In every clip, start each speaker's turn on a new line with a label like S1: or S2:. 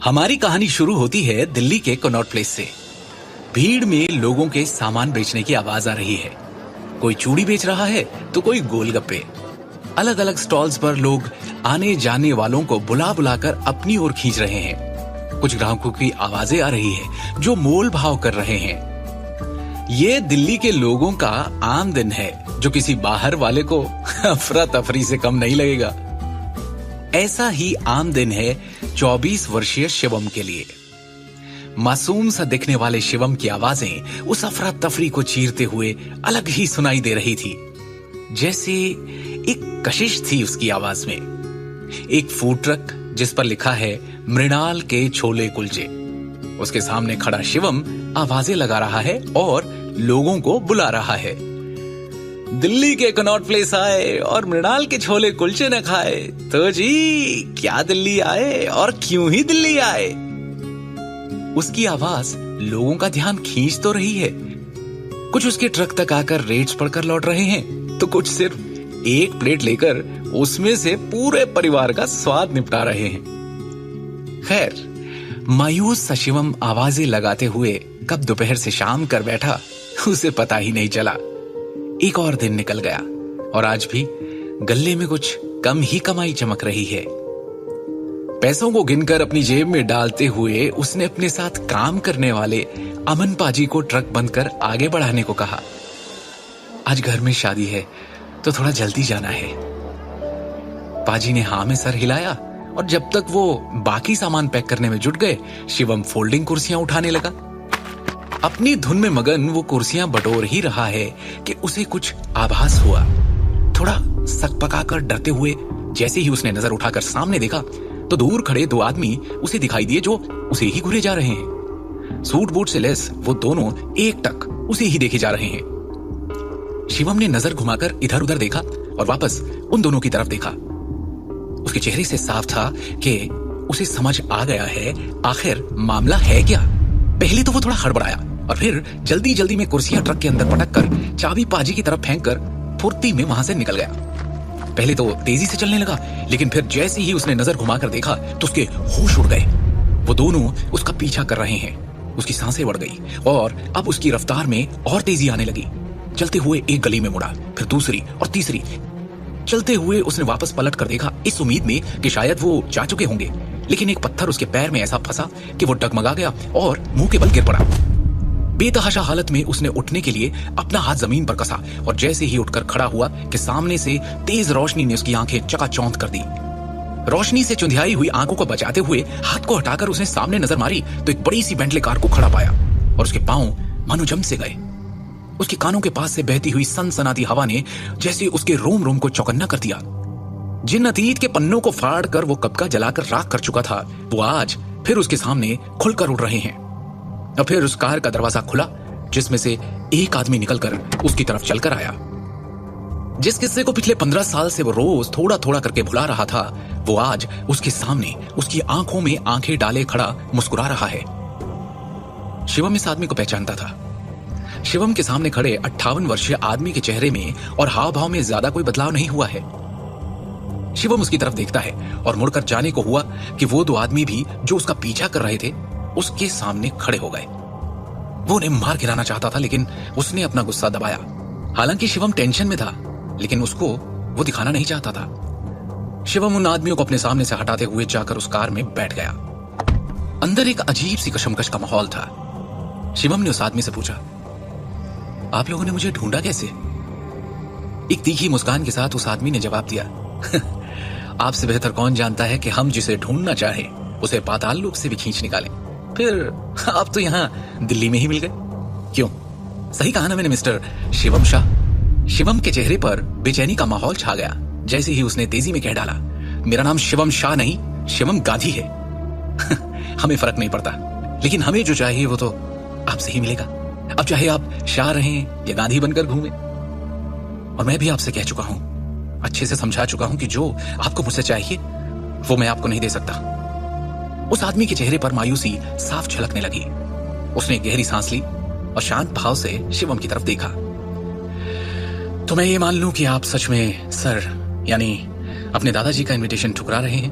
S1: हमारी कहानी शुरू होती है दिल्ली के कनॉट प्लेस से। भीड़ में लोगों के सामान बेचने की आवाज आ रही है। कोई चूड़ी बेच रहा है तो कोई गोलगप्पे। अलग अलग स्टॉल्स पर लोग आने जाने वालों को बुला बुलाकर अपनी ओर खींच रहे हैं। कुछ ग्राहकों की आवाजें आ रही है जो मोल भाव कर रहे हैं। ये दिल्ली के लोगों का आम दिन है जो किसी बाहर वाले को अफरा तफरी से कम नहीं लगेगा। ऐसा ही आम दिन है 24 वर्षीय शिवम के लिए। मासूम सा दिखने वाले शिवम की आवाजें उस अफरा तफरी को चीरते हुए अलग ही सुनाई दे रही थी। जैसे एक कशिश थी उसकी आवाज में। एक फूड ट्रक जिस पर लिखा है मृणाल के छोले कुलचे। उसके सामने खड़ा शिवम आवाजें लगा रहा है और लोगों को बुला रहा है। दिल्ली के कनॉट प्लेस आए और मृणाल के छोले कुलचे न खाए तो जी क्या दिल्ली आए और क्यों ही दिल्ली आए। उसकी आवाज लोगों का ध्यान खींच तो रही है। कुछ उसके ट्रक तक आकर रेट्स पढ़कर लौट रहे हैं तो कुछ सिर्फ एक प्लेट लेकर उसमें से पूरे परिवार का स्वाद निपटा रहे हैं। खैर, मायूस सा शिवम आवाजें लगाते हुए कब दोपहर से शाम कर बैठा उसे पता ही नहीं चला। एक और दिन निकल गया और आज भी गले में कुछ कम ही कमाई चमक रही है। पैसों को गिनकर अपनी जेब में डालते हुए उसने अपने साथ काम करने वाले अमन पाजी को ट्रक बंद कर आगे बढ़ाने को कहा। आज घर में शादी है तो थोड़ा जल्दी जाना है। पाजी ने हाँ में सर हिलाया और जब तक वो बाकी सामान पैक करने में जुट गए, शिवम फोल्डिंग कुर्सियां उठाने लगा। अपनी धुन में मगन वो कुर्सियां बटोर ही रहा है कि उसे कुछ आभास हुआ। थोड़ा सकपकाकर डरते हुए जैसे ही उसने नजर उठाकर सामने देखा तो दूर खड़े दो आदमी उसे दिखाई दिए जो उसे ही घूरे जा रहे हैं। सूट बूट से लेस वो दोनों एक टक उसे ही देखे जा रहे हैं। शिवम ने नजर घुमाकर इधर उधर देखा और वापस उन दोनों की तरफ देखा। उसके चेहरे से साफ था कि उसे समझ आ गया है आखिर मामला है क्या। पहले तो वो थोड़ा हड़बड़ाया और फिर जल्दी जल्दी में कुर्सियां ट्रक के अंदर पटक कर चाबी पाजी की तरफ फेंक कर फुर्ती में वहां से निकल गया। पहले तो तेजी से चलने लगा, लेकिन फिर जैसे ही उसने नजर घुमाकर देखा तो उसके होश उड़ गए। वो दोनों उसका पीछा कर रहे हैं। उसकी सांसें बढ़ गई और अब उसकी रफ्तार में और तेजी आने लगी। चलते हुए एक गली में मुड़ा, फिर दूसरी और तीसरी। चलते हुए उसने वापस पलट कर देखा इस उम्मीद में कि शायद वो जा चुके होंगे, लेकिन एक पत्थर उसके पैर में ऐसा फंसा कि वो डगमगा गया और मुंह के बल गिर पड़ा। बेतहाशा हालत में उसने उठने के लिए अपना हाथ जमीन पर कसा और जैसे ही उठकर खड़ा हुआ कि सामने से तेज रोशनी ने उसकी आंखें चकाचौंध कर दी। रोशनी से चुंधियाई हुई आंखों को बचाते हुए हाथ को हटाकर उसने सामने नजर मारी तो एक बड़ी सी बेंटले कार को खड़ा पाया और उसके पांव मानो जम से गए। उसके कानों के पास से बहती हुई सनसनाती हवा ने जैसे उसके रोम रोम को चौकन्ना कर दिया। जिन अतीत के पन्नों को फाड़ कर वो कब का जलाकर राख कर चुका था, वो आज फिर उसके सामने खुलकर उड़ रहे हैं। और फिर उस कार का दरवाजा खुला जिसमें से एक आदमी निकलकर उसकी तरफ चलकर आया। जिस किस्से को पिछले 15 साल से वो रोज थोड़ा थोड़ा करके भुला रहा था, वो आज उसके सामने उसकी आंखों में आंखें डाले खड़ा मुस्कुरा रहा है। शिवम इस आदमी को पहचानता था। शिवम के सामने खड़े 58 वर्षीय आदमी के चेहरे में और हाव भाव में ज्यादा कोई बदलाव नहीं हुआ है। शिवम उसकी तरफ देखता है और मुड़कर जाने को हुआ कि वो दो आदमी भी जो उसका पीछा कर रहे थे उसके सामने खड़े हो गए। वो उन्हें मार गिराना चाहता था, लेकिन उसने अपना गुस्सा दबाया। हालांकि शिवम टेंशन में था, लेकिन उसको वो दिखाना नहीं चाहता था। शिवम उन आदमियों को अपने सामने से हटाते हुए जाकर उस कार में बैठ गया। अंदर एक अजीब सी कशमकश का माहौल था। शिवम ने उस आदमी से पूछा, आप लोगों ने मुझे ढूंढा कैसे? एक तीखी मुस्कान के साथ उस आदमी ने जवाब दिया, आपसे बेहतर कौन जानता है कि हम जिसे ढूंढना चाहे उसे पाताल लोक से भी खींच निकालें। फिर आप तो यहाँ दिल्ली में ही मिल गए। क्यों? सही कहा ना मैंने मिस्टर शिवम शाह। शिवम के चेहरे पर बेचैनी का माहौल छा गया जैसे ही उसने तेजी में कह डाला, मेरा नाम शिवम शाह नहीं, शिवम गांधी है। हमें फर्क नहीं पड़ता, लेकिन हमें जो चाहिए वो तो आपसे ही मिलेगा। अब चाहे आप शाह रहें या गांधी बनकर घूमें। और मैं भी आपसे कह चुका हूं, अच्छे से समझा चुका हूं कि जो आपको मुझसे चाहिए वो मैं आपको नहीं दे सकता। उस आदमी के चेहरे पर मायूसी साफ झलकने लगी। उसने गहरी सांस ली और शांत भाव से शिवम की तरफ देखा। तो मैं ये मान लूं कि आप सच में सर यानी अपने दादाजी का इनविटेशन ठुकरा रहे हैं?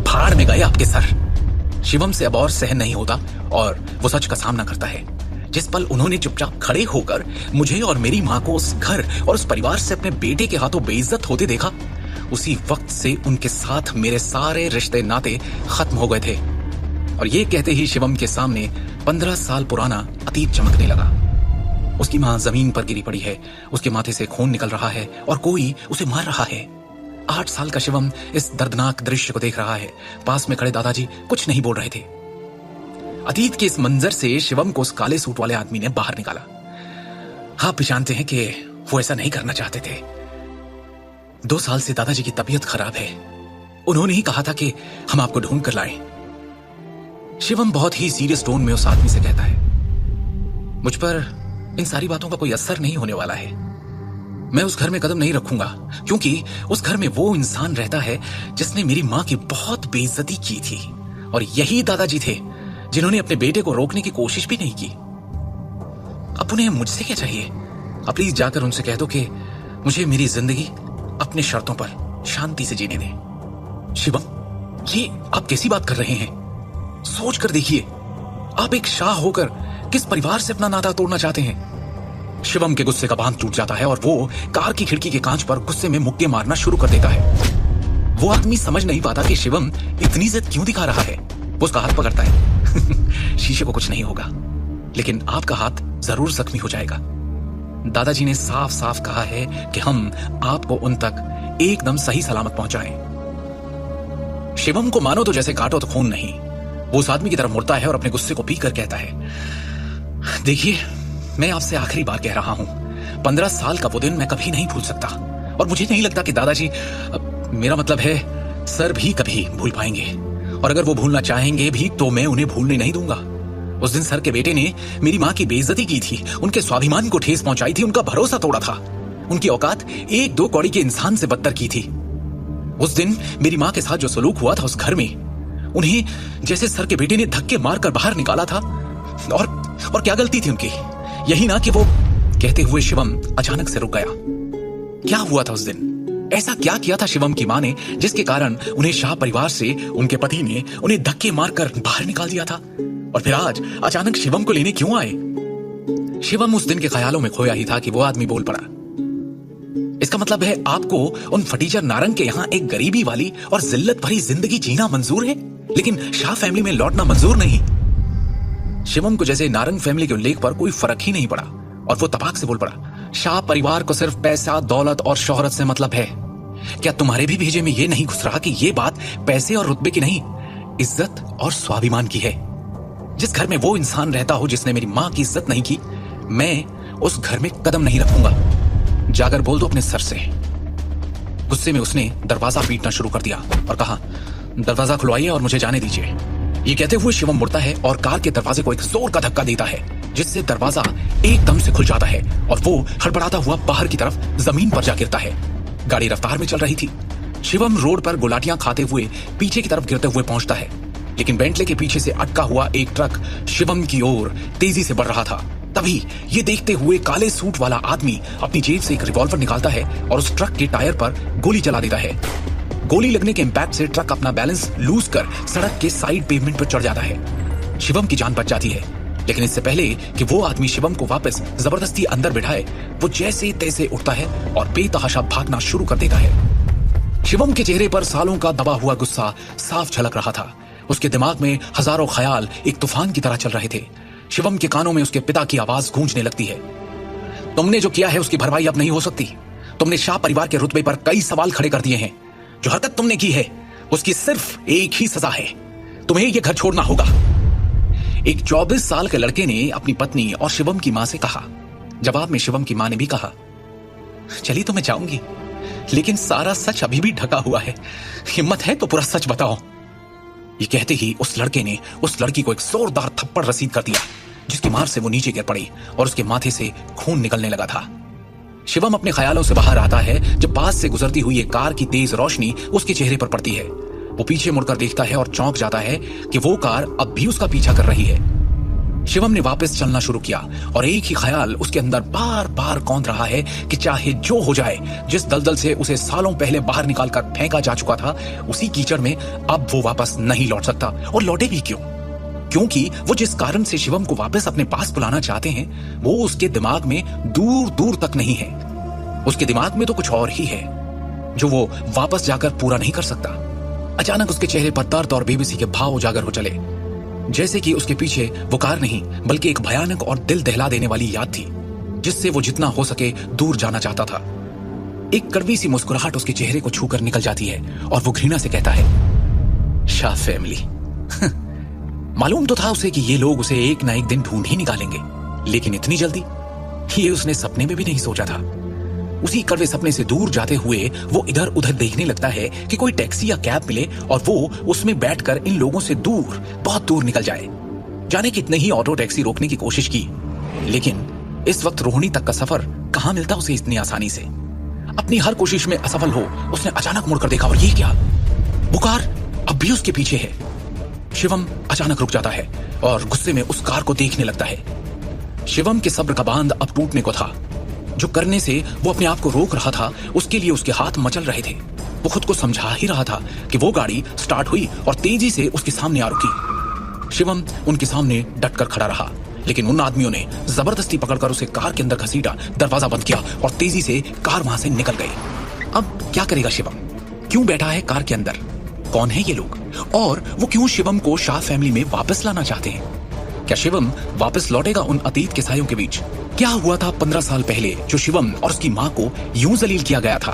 S1: भाड़ में गए आपके सर। शिवम से अब और सहन नहीं होता और वो सच का सामना करता है। जिस पल उन्होंने चुपचाप खड़े होकर मुझे और मेरी माँ को उस घर और उस परिवार से अपने बेटे के हाथों बेइज्जत होते देखा, उसी वक्त से उनके साथ मेरे सारे रिश्ते नाते खत्म हो गए थे। और ये कहते ही शिवम के सामने 15 साल पुराना अतीत चमकने लगा। उसकी माँ जमीन पर गिरी पड़ी है, उसके माथे से खून निकल रहा है और कोई उसे मार रहा है। 8 साल का शिवम इस दर्दनाक दृश्य को देख रहा है। पास में खड़े दादाजी कुछ नहीं बोल रहे थे। अतीत के इस मंजर से शिवम को उस काले सूट वाले आदमी ने बाहर निकाला। आप भी जानते हैं कि वो ऐसा नहीं करना चाहते थे। 2 साल से दादाजी की तबीयत खराब है। उन्होंने ही कहा था कि हम आपको ढूंढ कर लाएं। शिवम बहुत ही सीरियस टोन में उस आदमी से कहता है, मुझ पर इन सारी बातों का कोई असर नहीं होने वाला है। मैं उस घर में कदम नहीं रखूंगा, क्योंकि उस घर में वो इंसान रहता है जिसने मेरी माँ की बहुत बेइज्जती की थी। और यही दादाजी थे जिन्होंने अपने बेटे को रोकने की कोशिश भी नहीं की। अब उन्हें मुझसे क्या चाहिए? अब प्लीज जाकर उनसे कह दो कि मुझे मेरी जिंदगी अपने शर्तों पर शांति से जीने दें। शिवम, ये आप कैसी बात कर रहे हैं? सोच कर देखिए, आप एक शाह होकर किस परिवार से अपना नाता तोड़ना चाहते हैं? शिवम के गुस्से का बांध टूट जाता है और वो कार की खिड़की के कांच पर गुस्से में मुक्के मारना शुरू कर देता है। वो आदमी समझ नहीं पाता कि शिवम इतनी जिद क्यों दिखा रहा है। वो उसका हाथ पकड़ता है। शीशे को कुछ नहीं होगा, लेकिन आपका हाथ जरूर जख्मी हो जाएगा। दादाजी ने साफ साफ कहा है कि हम आपको उन तक एकदम सही सलामत पहुंचाएं। शिवम को मानो तो जैसे काटो तो खून नहीं। वो उस आदमी की तरफ मुड़ता है और अपने गुस्से को पीकर कहता है, देखिए, मैं आपसे आखिरी बार कह रहा हूं, 15 साल का वो दिन मैं कभी नहीं भूल सकता। और मुझे नहीं लगता कि दादाजी, मेरा मतलब है सर, भी कभी भूल पाएंगे। और अगर वो भूलना चाहेंगे भी तो मैं उन्हें भूलने नहीं दूंगा। उस दिन सर के बेटे ने मेरी माँ की बेइज्जती की थी, उनके स्वाभिमान को ठेस पहुंचाई थी, उनका भरोसा तोड़ा था। उनकी औकात 1-2 कौड़ी के इंसान से बदतर की थी। उस दिन मेरी माँ के साथ जो सलूक हुआ था उस घर में, उन्हें जैसे सर के बेटे ने धक्के मारकर बाहर निकाला था। और क्या गलती थी उनकी? यही ना कि वो, कहते हुए शिवम अचानक से रुक गया। क्या हुआ था उस दिन? ऐसा क्या किया था शिवम की माँ ने जिसके कारण उन्हें शाह परिवार से उनके पति ने उन्हें धक्के मारकर बाहर निकाल दिया था? और फिर आज अचानक शिवम को लेने क्यों आए? शिवम उस दिन के ख्यालों में खोया ही था कि वो आदमी बोल पड़ा, इसका मतलब है आपको उन फटीचर नारंग के यहाँ एक गरीबी वाली और जिल्लत भरी जिंदगी जीना मंजूर है, लेकिन शाह फैमिली में लौटना मंजूर नहीं। शिवम को जैसे नारंग फैमिली के उल्लेख पर कोई फर्क ही नहीं पड़ा और वो तपाक से बोल पड़ा, शाह परिवार को सिर्फ पैसा, दौलत और शोहरत से मतलब है। क्या तुम्हारे भी भेजे में ये नहीं घुस रहा कि ये बात पैसे और रुतबे की नहीं, इज्जत और स्वाभिमान की है? जिस घर में वो इंसान रहता हो जिसने मेरी माँ की इज्जत नहीं की, मैं उस घर में कदम नहीं रखूंगा। जाकर बोल दो अपने सर से। गुस्से में उसने दरवाजा पीटना शुरू कर दिया और कहा, दरवाजा खुलवाइए और मुझे जाने दीजिए। ये कहते हुए शिवम मुड़ता है और कार के दरवाजे को एक जोर का धक्का देता है, जिससे दरवाजा एकदम से खुल जाता है और वो हड़बड़ाता हुआ बाहर की तरफ जमीन पर जा गिरता है। गाड़ी रफ्तार में चल रही थी। शिवम रोड पर गुलाटियां खाते हुए पीछे की तरफ गिरते हुए पहुंचता है, लेकिन बेंटले के पीछे से अटका हुआ एक ट्रक शिवम की ओर तेजी से बढ़ रहा था। तभी ये देखते हुए काले सूट वाला आदमी अपनी जेब से एक रिवॉल्वर निकालता है और उस ट्रक के टायर पर गोली चला देता है। गोली लगने के इंपैक्ट से ट्रक अपना बैलेंस लूज कर सड़क के साइड पेवमेंट पर चढ़ जाता है। शिवम की जान बच जाती है, लेकिन इससे पहले कि वो आदमी शिवम को वापस जबरदस्ती अंदर बिठाए, वो जैसे तैसे उठता है और बेतहाशा भागना शुरू कर देता है। शिवम के चेहरे पर सालों का दबा हुआ गुस्सा साफ झलक रहा था। उसके दिमाग में हजारों ख्याल एक तूफान की तरह चल रहे थे। शिवम के कानों में उसके पिता की आवाज गूंजने लगती है, तुमने जो किया है उसकी भरपाई अब नहीं हो सकती। तुमने शाह परिवार के रुतबे पर कई सवाल खड़े कर दिए हैं। जो हरकत तुमने की है उसकी सिर्फ एक ही सजा है, तुम्हें यह घर छोड़ना होगा। एक 24 साल के लड़के ने अपनी पत्नी और शिवम की मां से कहा। जवाब में शिवम की मां ने भी कहा, चलिए तो मैं जाऊंगी, लेकिन सारा सच अभी भी ढका हुआ है। हिम्मत है तो पूरा सच बताओ। ये कहते ही उस लड़के ने उस लड़की को एक जोरदार थप्पड़ रसीद कर दिया, जिसकी मार से वो नीचे गिर पड़ी और उसके माथे से खून निकलने लगा था। शिवम अपने ख्यालों से बाहर आता है जब पास से गुजरती हुई एक कार की तेज रोशनी उसके चेहरे पर पड़ती है। वो पीछे मुड़कर देखता है और चौंक जाता है कि वो कार अब भी उसका पीछा कर रही है। शिवम ने वापस चलना शुरू किया और एक ही ख्याल उसके अंदर बार बार कौंध रहा है कि चाहे जो हो जाए, जिस दलदल से उसे सालों पहले बाहर निकालकर फेंका जा चुका था, उसी कीचड़ में अब वो वापस नहीं लौट सकता। और लौटे भी क्यों? क्योंकि वो जिस कारण से शिवम को वापस अपने पास बुलाना चाहते हैं, वो उसके दिमाग में दूर दूर तक नहीं है। उसके दिमाग में तो कुछ और ही है जो वो वापस जाकर पूरा नहीं कर सकता। अचानक उसके चेहरे पर दर्द और बेबसी के भाव उजागर हो चले, जैसे कि उसके पीछे वो कार नहीं बल्कि एक भयानक और दिल दहला देने वाली याद थी, जिससे वो जितना हो सके दूर जाना चाहता था। एक कड़वी सी मुस्कुराहट उसके चेहरे को छूकर निकल जाती है और वो घृणा से कहता है, शाह फैमिली। मालूम तो था उसे कि ये लोग उसे एक ना एक दिन ढूंढ ही निकालेंगे, लेकिन इतनी जल्दी ये उसने सपने में भी नहीं सोचा था। उसी कड़वे सपने से दूर जाते हुए वो इधर उधर देखने लगता है कि कोई टैक्सी या कैब मिले और वो उसमें बैठकर इन लोगों से दूर, बहुत दूर निकल जाए। जाने कितने ही ऑटो टैक्सी रोकने की कोशिश की, लेकिन इस वक्त रोहिणी तक का सफर कहां मिलता उसे इतनी आसानी से। अपनी हर कोशिश में असफल हो उसने अचानक मुड़कर देखा और ये क्या, वो कार अब भी उसके पीछे है। शिवम अचानक रुक जाता है और गुस्से में उस कार को देखने लगता है। शिवम के सब्र का बांध अब टूटने को था। जो करने से वो अपने आप को रोक रहा था, उसके लिए उसके हाथ मचल रहे थे। वो खुद को समझा ही रहा था कि वो गाड़ी स्टार्ट हुई और तेजी से उसके सामने आ रुकी। शिवम उनके सामने डटकर खड़ा रहा, लेकिन उन आदमियों ने जबरदस्ती पकड़कर उसे कार के अंदर घसीटा, दरवाजा बंद किया और तेजी से कार वहां से निकल गई। अब क्या करेगा शिवम? क्यों बैठा है कार के अंदर? कौन है ये लोग और वो क्यों शिवम को शाह फैमिली में वापस लाना चाहते हैं? क्या शिवम वापस लौटेगा उन अतीत के सायों के बीच? क्या हुआ था 15 साल पहले जो शिवम और उसकी मां को यूं जलील किया गया था?